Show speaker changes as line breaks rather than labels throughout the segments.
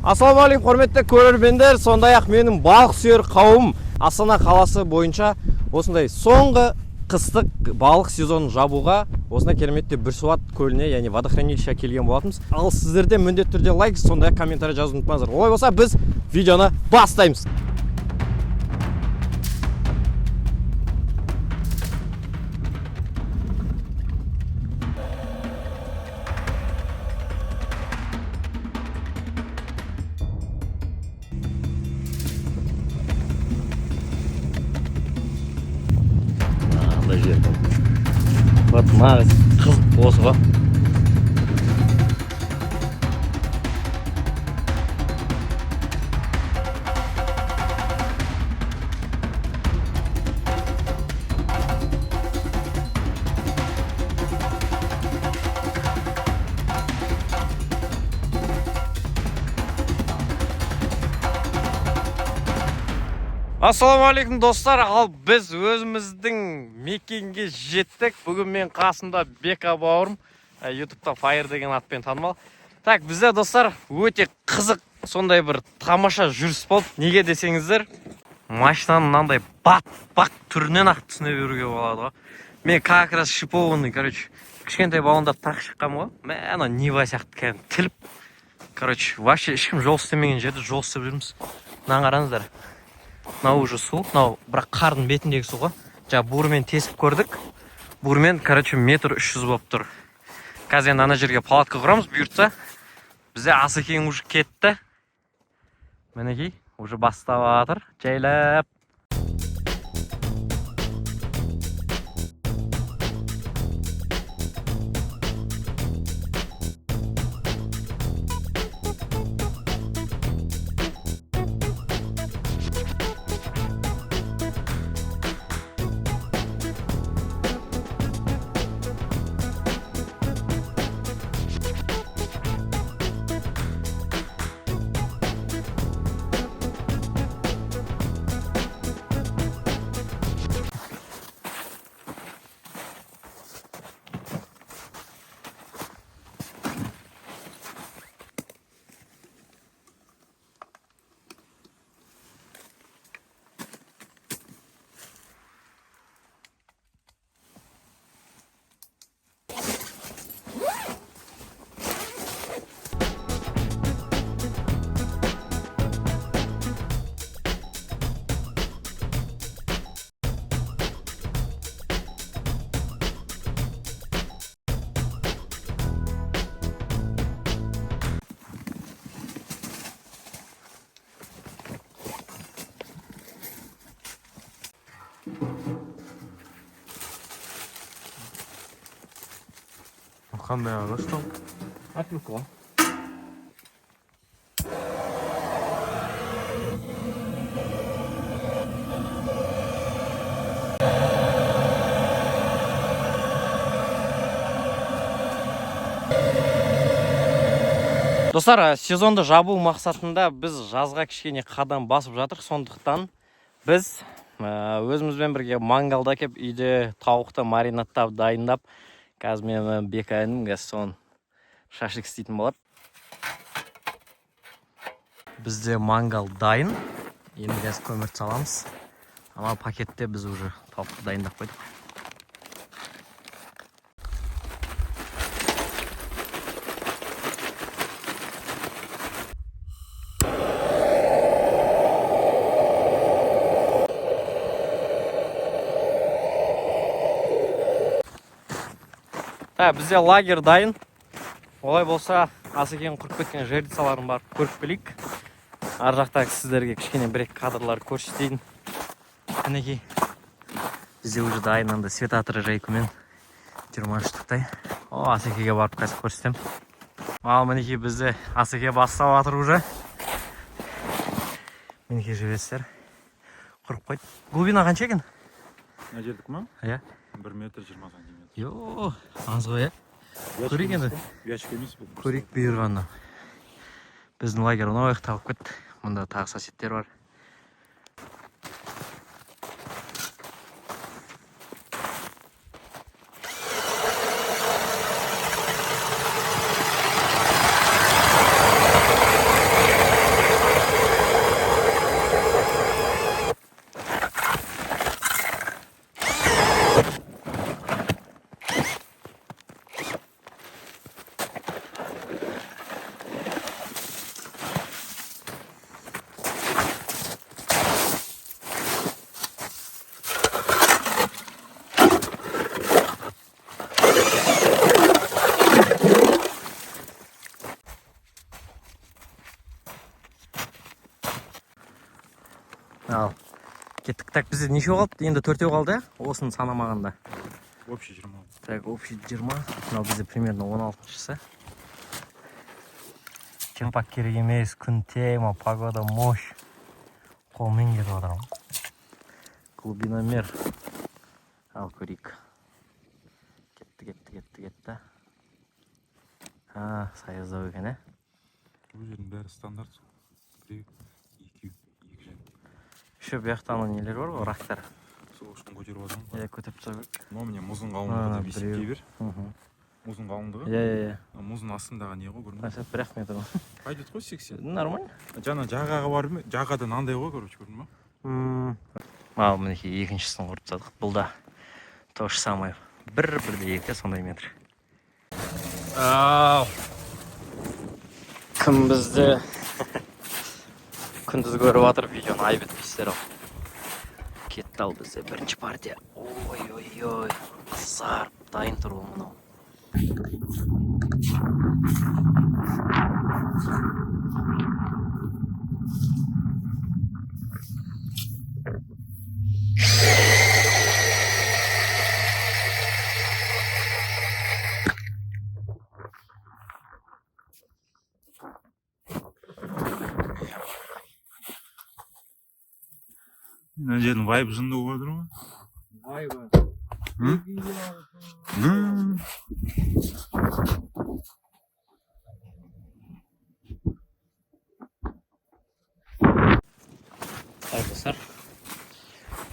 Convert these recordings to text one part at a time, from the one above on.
Ассалаумағалейкум құрметті көрермендер, сондай-ақ менің балық сүйер қауым Астана қаласы бойынша осындай соңғы қыстық балық сезонын жабуға осындай кереметте Бірсуат көліне, яғни водохранилищеге келген болатынбыз. Ал сіздерде міндетті түрде лайк, сондай-ақ комментарий жазуды ұмытпаңыздар. Олай болса, біз видеоны бастаймыз. Вот нағыз қызық осы ғой. Ассалаумағалейкум достар, ал біз өзіміздің мекенге жеттік. Бүгін мен қасымда Бека бауырым, ютубта Fire деген атпен танымал. Так, бізде достар өте қызық, сондай бір тамаша жүріс болды. Неге десеңіздер, машинаның мынандай бат түрінен ақ түсіне беруге болады ғой. Мен как раз шипованный, кішкентай балондарды тақ шыққам ғой. Мәна Нива сияқты тіліп. Вообще ешкім жол істемеген жерде жол істеп жүрміз. Мынаны қараңыздар. Мынау уже су, мынау бірақ қардың бетіндегі су ғой. Жаңа бурмен тесіп көрдік. Бурмен, метр 300 болып тұр. Қазір енді ана жерге палатка құрамыз, бұйыртса. Бізде Асекең уже кетті. Мінекей, уже бастап жатыр. Жайлап. Қандай ағаш там? Атмикова. Достар, сезонды жабу мақсатында біз жазға кішкене қадам басып жатыр. Сондықтан біз өзімізбен бірге мангалда кеп, үйде тауықты маринаттап, дайындап, қазір мен Беканың соны шашлик істейтін болады. Бізде мангал дайын. Енді қазір көмірді саламыз. Ана пакетте біз уже тауықты дайындап қойдық. Бізде лагер дайын. Олай болса, Асекең құрып кеткен жертөлелерін барып көріп келейік. Ар жақтағы сіздерге кішкене бір кадрлар көрсетейін. Мінекей. Бізде уже дайын анда светаторы жайкымен 20 штуктай. Асекеге барып қазір көрсетем. Ал мінекей бізде Асеке бастап жатыр уже. Мінекей жібересіздер. Құрып қойды. Глубина қанша екен?
Мына жердікі ма?
Иә.
1 метр 20 сантиметр.
Йоо, аз ғой, көрейік енді.
Ұячка емес бұл.
Көрейік бұйырғанда. Біздің лагер оны ойық тағып кетті. Мұнда тағы соседтер бар. Кеттік. Так, бізде нешеу қалды? Енді 4-еу қалды, осыны санамағанда.
Общий 20.
Так, общий 20. Мынау бізде примерно 16-шысы. Чемпак керек емес, күн тема, погода мощь. Қолмен кетіп отырам. Глубиномер. Ал көрейік. Кетті. Саяздау екен, ә?
Бұл жердің бәрі стандарт. 1, 2 жен.
Еще бұяқтаны нелер бар ғой, рақтар.
Сол үшін көтеріп отырмын.
Көтеріп тұра керек.
Мынау міне мұздың қалыңдығы деп есептей бер. Мұздың қалыңдығы?
Иә.
Мұздың астындағы не ғой көрдің?
1 метр ғой.
Пойдет қой 80.
Нормально.
Жаңа жағаға барып ме? Жағадан андай ғой, короче, көрдің ба?
Ал мінекей екіншісін құрып тастадық. Бұл да то же самое. Бірде 2 сондай метр. Кім бізді күндіз көріп жатыр видеоны, айбет бейсер ау. Кетті ал бізде бірінші партия. Ой. Қызарып дайын тұр ол мынау.
Мына жердің вайбы жынды болып отыр ма?
Вайбы.
Достар,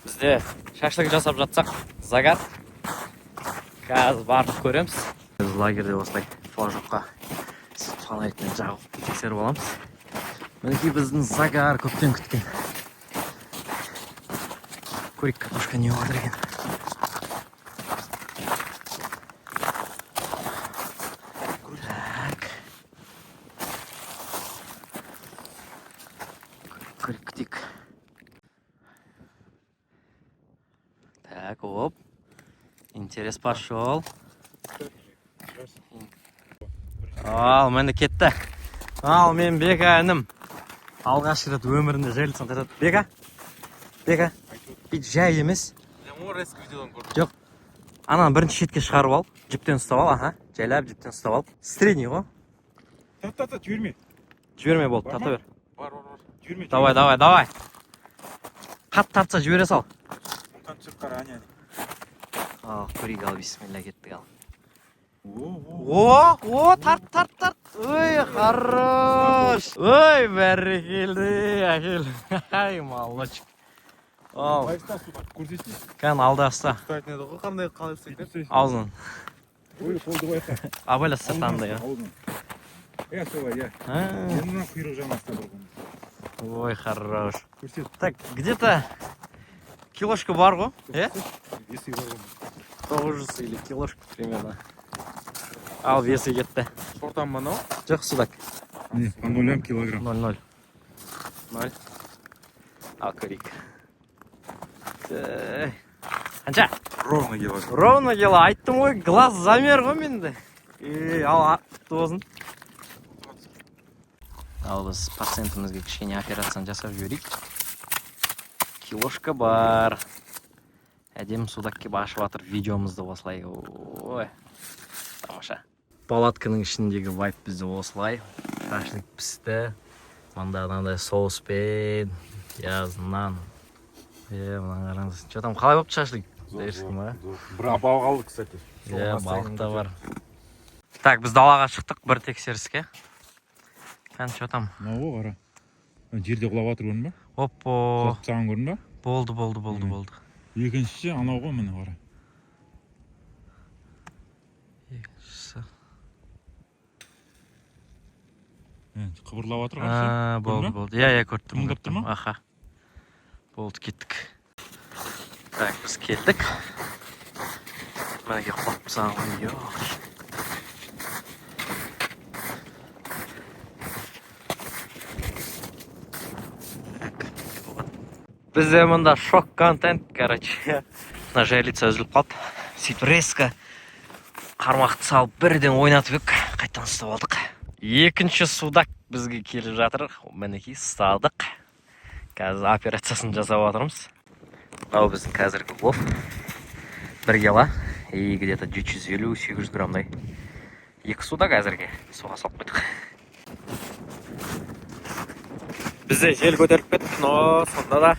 бізде шашлық жасап жатсақ, загар. Қазір барып көреміз. Біз лагерде осылай флажокқа фонарикпен жағып тексеріп аламыз. Мінекей біздің загар көптен күткен. Көрейік картошка не отыр екен. Көрейік күтейік. Так, оп. Интерес пошел. Ал, менде кетті. Ал, мен Бека інім. Алғаш рет өмірінде жайлысын тартады. Бека. Бит жай емес. Жоқ. Ананы бірінші шетке шығарып ал. Жіптен ұстап ал, жайлап жіптен ұстап ал. Средний ғой.
Тарт, жіберме.
Жіберме болды, тарта бер.
Бар. Жіберме.
Давай. Қат тартса жібере сал.
Мұнтан түсіп қара, әне.
Ал, көрейік ал, бисмилля, кеттік ал.
О,
тарт. Ой, хорош. Ой, бәрекелді, әкел. Ай, молодчик. Ал.
Байста су көрсетші.
Кән алды аста.
Ұстайтын еді ғой, қандай қалай ұстайтын?
Аузын.
Ой, қолды байқа.
Абайла сыртанды, я.
Солай, я. Енді құйрық жағын аста бір.
Ой, хорош.
Көрсет.
Так, где-то килошка бар ғой, е?
Весі бар ғой.
900 или килошка примерно. Ал, весі кетті.
Шортан ба, нау?
Жоқ, судак.
Не, 0 килограмм.
0. Ал, көрейік. Қанша?
Ровно килограмм.
Ровно кело, айттым ғой, глаз замер ғой менде. Ал, тозын. Ал, біз пациентімізге кішкене операцияны жасап жіберейік. Килошка бар. Әдем судак кеп ашып атыр видеомызды осылай. Ой, тамаша. Палатканың ішіндегі вайп бізді осылай. Шашлык пісті. Мынандай соуспен, пиязынан. Мына қараңыз. Че там, қалай болып шашлык?
Балық алды, кстати.
Балық та бар. Так, біз далаға шықтық бір тексеріске. Қан, че там?
Мынау қара. Жерде құлап атыр көрдің ба?
Оппо.
Құлап саған көрдің ба?
Болды.
Екіншісі анау ғой, міне қара.
Екіншісі.
Қыбырлап атыр қарсы.
Болды. Я көрттім.
Қымылдап тұр ма?
Аха. Болды, кеттік. Так, біз келдік. Мәнеге құлап саған ғой. Бізде мұнда шок контент, короче. Мына жайлица үзіліп қалды. Сөйтіп резко қармақты салып бірден ойнатып ек, қайтадан ұстап алдық. Екінші судак бізге келіп жатыр. Мінекей ұстадық. Қазір операциясын жасап отырмыз. Мынау біздің қазіргі плов. 1 кило и где-то 750-800 граммдай. 2 суда қазірге суға салып қойдық. Бізде жел көтеріліп кетті, но сонда да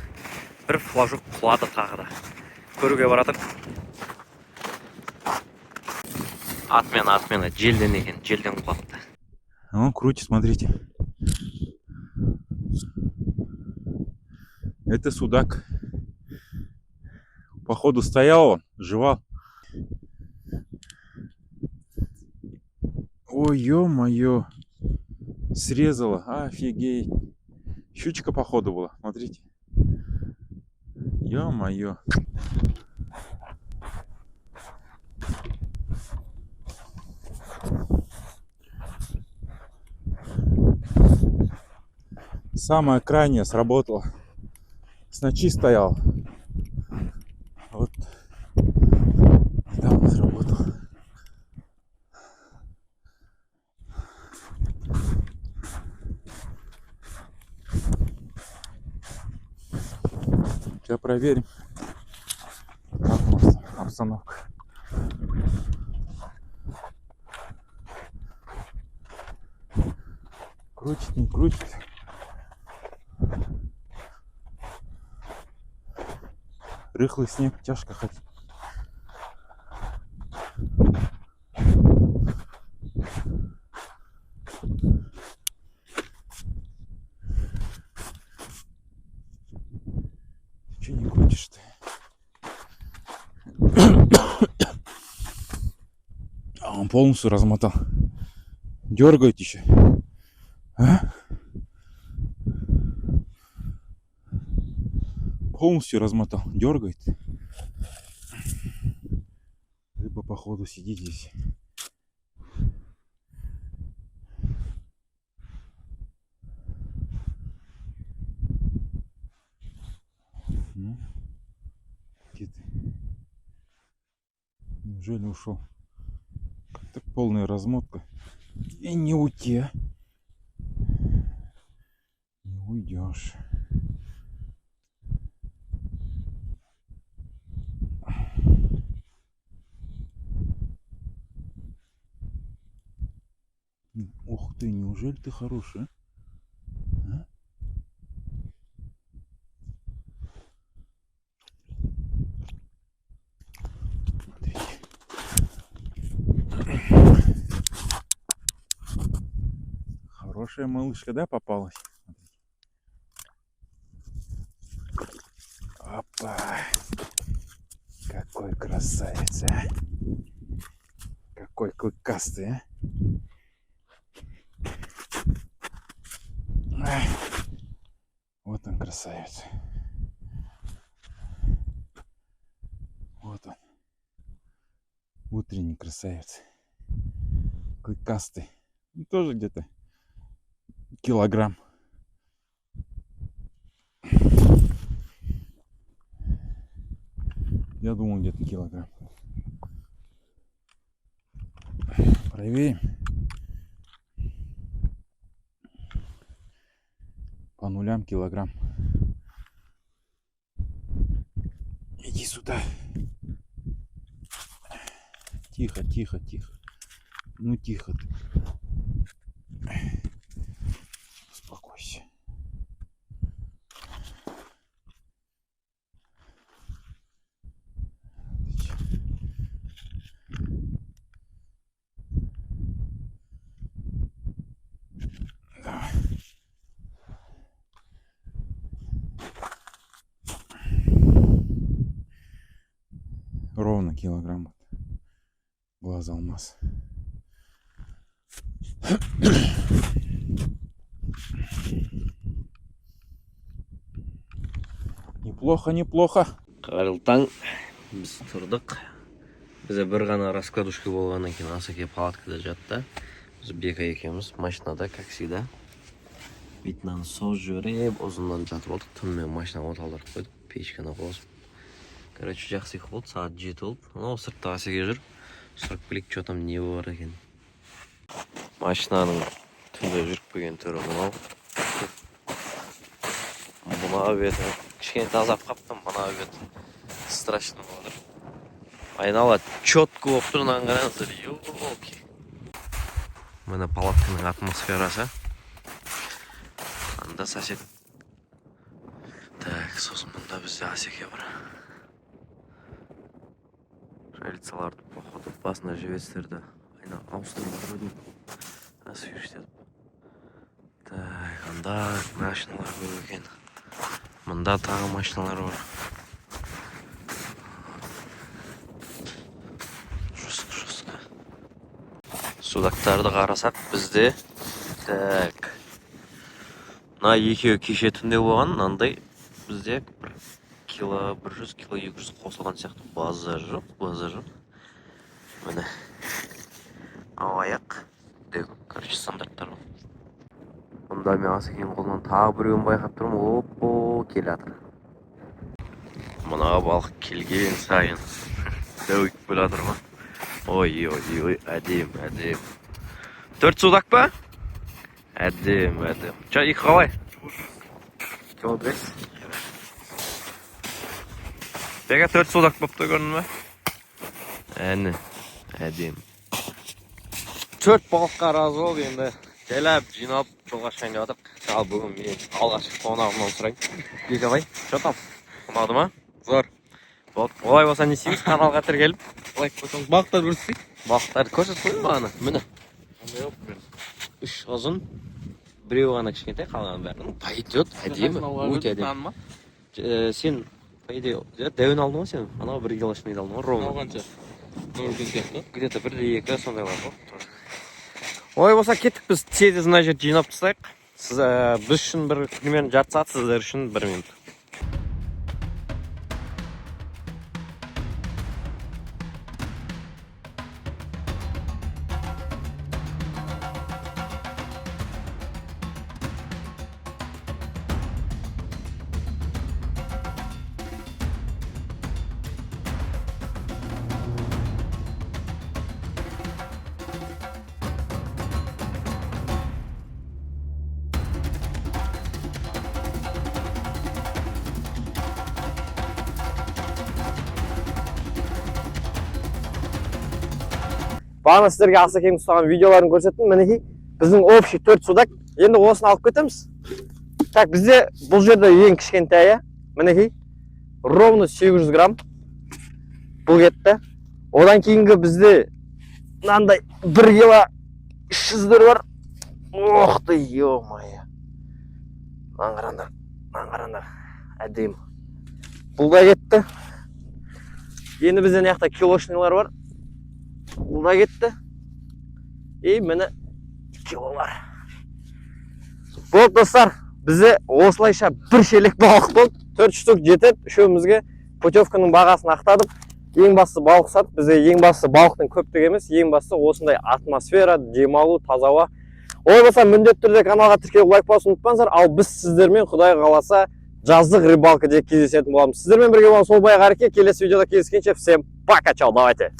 бір флажок құлады тағы да. Көруге баратыр. Отмена, желден екен, желден құлапты.
Он крутит, смотрите. Это судак. Походу стоял он, жевал. Ой, ё-моё. Срезала, офигеть. Щучка походу была, смотрите. Ё-моё. Самое крайнее сработало. С ночи стоял. Вот. Там сработал. Сейчас проверим, как у нас обстановка. Крутит, не крутит. Рыхлый снег, тяжко ходить. Ты че не крутишь-то? А он полностью размотал. Дергает еще. А? Полностью размотал. Дергает. Рыба походу сидит здесь. Ну, где ты? Неужели ушел? Так полная размотка. И не уйти, а? Не уйдешь. Ух ты, неужели ты хороший, а? Смотрите. Хорошая малышка, да, попалась? Опа! Какой красавец, а! Какой клыкастый, а! Ай. Вот он, красавец. Вот он. Утренний красавец. Клыкастый. И тоже где-то килограмм. Я думал, где-то килограмм. Проверим. По нулям килограмм. Иди сюда. Тихо, тихо, тихо. Ну тихо ты. Успокойся. Давай. Ровно килограмм. Глаз алмаз. Неплохо, неплохо.
Қайырлы таң. Біз тұрдық. Бізде бір ғана раскладушка болғаннан кейін Асеке палаткада жатты. Біз Бека екеуміз машинада, как всегда. Бетінен соз жіберіп, ұзыннан жатып алдық. Түнімен машинаға от алдырып қойдық. Печканы қосып. Короче, жақсы ұйқы болды. Сағат 7 болды. Анау сыртта Асеке жүр. Сұрап келейік, что там не бар екен. Машинаның түнде жүріп келген түрі мынау. Мына беті кішкене тазап қаптым, мына бет страшно болдыр. Айнала четко болып тұр, мынаны қараңыздар, елки. Мына палатканың атмосферасы. Анда сосед. Так, сосын мұнда бізде Асеке бар. Жайлицаларды походу басына жебестерді. Айна ауыстырып көрдім. Освеждетіп. Так, анда машиналар көп екен. Мында тағы машиналар бар. Жұрсқа. Судактарды қарасақ бізде. Так. Мына екеуі кеше түнде болған, мынандай бізде 100 кило 200 қосылған сияқты. Базар жоқ. Міне. Аяқ. Короче, стандарттар. Мұнда мен Асекенің қолынан тағы біреуін байқап тұрмын. Опо, келе жатыр. Мұнаға балық келген сайын дөйт біле жатыр ма? Ой, әдем. 4 судак па? Әдем. Чай, қалай? Кило 5. Бега 4 судак бопты көрдің бе? Әні, әдем. 4 балыққа разы бол, енді келіп, жинап, жолға шығайын деп жатырмық. Ал бүгін мен алғашқы қонағымнан сұрайын. Бекабай, что там? Ұнады ма? Зор. Олай болса не істейміз? Каналға тіркеліп. Олай көрсеңіз, балықтар көрсетейік. Балықтарды көрсетіп қойдым бағана. Міне. 3 ұзын, біреу ғана кішкентай, қалғанын бәрін. Пойдет, әдемі. Өте әдемі. Сен, по идее, дәуін алдың ба сен? Анау 1 килошный алдың ба? Ровно.
Алғанша.
Где-то 1-2 сондай бар ғой. Ой болса кеттік, біз тез мына жерді жинап тастайық. Біз үшін примерно жарты сағат, сіздер үшін 1 минут. Бағана сіздерге Асекенің ұстаған видеоларын көрсеттім. Мінекей біздің общий 4 судак. Енді осыны алып кетеміз. Так, бізде бұл жерде ең кішкентайы. Мінекей ровно 800 грамм. Бұл кетті. Одан кейінгі бізде мынандай 1 кило 300 бар. Ох ты, ё-моё. Аңғарандар. Әдем. Бұл да кетті. Енді бізде неяқта килошнилар бар. Бұл да кетті. Мені килолар. Болды достар, бізде осылайша бір шелек балық болды. 4 штук жетеді. Үшеумізге путевканың бағасын ақтадық. Ең басты балық сатып, бізде ең басты балықтың көптігі емес, ең басты осындай атмосфера, демалу, таза ауа. Ой болса, міндетті түрде каналға тіркеліп лайк басуды ұмытпаңыздар. Ал біз сіздермен Құдай қаласа жаздық рыбалкада кездесетін боламыз. Сіздермен бірге болған сол баяғы әреке. Келесі видеода кездескенше всем пока, чао, давайте.